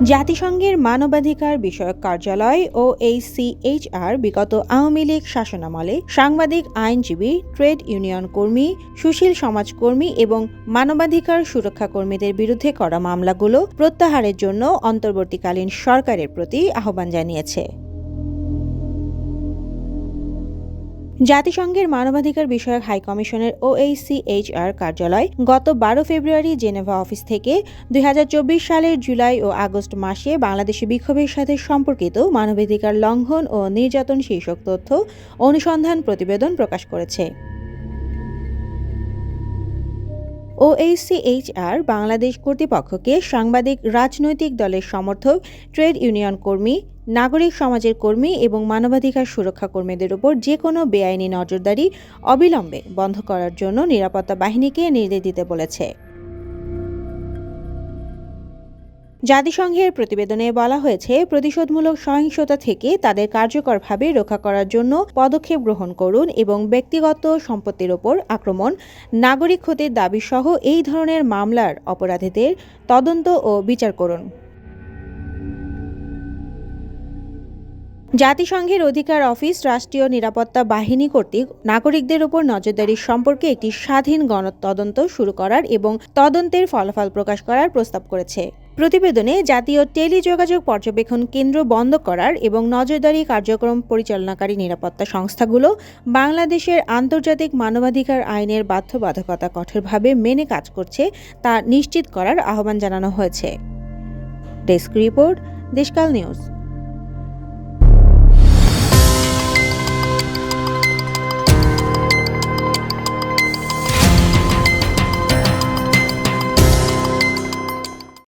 জাতিসংঘের মানবাধিকার বিষয়ক কার্যালয় OHCHR বিগত আওয়ামী লীগ শাসনামলে সাংবাদিক, আইনজীবী, ট্রেড ইউনিয়ন কর্মী, সুশীল সমাজকর্মী এবং মানবাধিকার সুরক্ষা কর্মীদের বিরুদ্ধে করা মামলাগুলো প্রত্যাহারের জন্য অন্তর্বর্তীকালীন সরকারের প্রতি আহ্বান জানিয়েছে। জাতিসংঘের মানবাধিকার বিষয়ক হাইকমিশনের OHCHR কার্যালয় গত 12 ফেব্রুয়ারি জেনেভা অফিস থেকে 2024 সালের জুলাই ও আগস্ট মাসে বাংলাদেশে বিক্ষোভের সাথে সম্পর্কিত মানবাধিকার লঙ্ঘন ও নির্যাতন শীর্ষক তথ্য অনুসন্ধান প্রতিবেদন প্রকাশ করেছে। OHCHR বাংলাদেশ কর্তৃপক্ষকে সাংবাদিক, রাজনৈতিক দলের সমর্থক, ট্রেড ইউনিয়ন কর্মী, নাগরিক সমাজের কর্মী এবং মানবাধিকার সুরক্ষা কর্মীদের উপর যে কোনো বেআইনি নজরদারি অবিলম্বে বন্ধ করার জন্য নিরাপত্তা বাহিনীকে নির্দেশ দিতে বলেছে। জাতিসংঘের প্রতিবেদনে বলা হয়েছে, প্রতিশোধমূলক সহিংসতা থেকে তাদের কার্যকরভাবে রক্ষা করার জন্য পদক্ষেপ গ্রহণ করুন এবং ব্যক্তিগত সম্পত্তির ওপর আক্রমণ, নাগরিক ক্ষতির দাবি সহ এই ধরনের মামলার অপরাধীদের তদন্ত ও বিচার করুন। জাতিসংঘের অধিকার অফিস রাষ্ট্রীয় নিরাপত্তা বাহিনী কর্তৃক নাগরিকদের উপর নজরদারি সম্পর্কে একটি স্বাধীন গণতদন্ত শুরু করার এবং তদন্তের ফলাফল প্রকাশ করার প্রস্তাব করেছে। প্রতিবেদনে জাতীয় টেলিযোগাযোগ পর্যবেক্ষণ কেন্দ্র বন্ধ করার এবং নজরদারি কার্যক্রম পরিচালনাকারী নিরাপত্তা সংস্থাগুলো বাংলাদেশের আন্তর্জাতিক মানবাধিকার আইনের বাধ্যবাধকতা কঠোরভাবে মেনে কাজ করছে তা নিশ্চিত করার আহ্বান জানানো হয়েছে। Desk report, Deshkal news.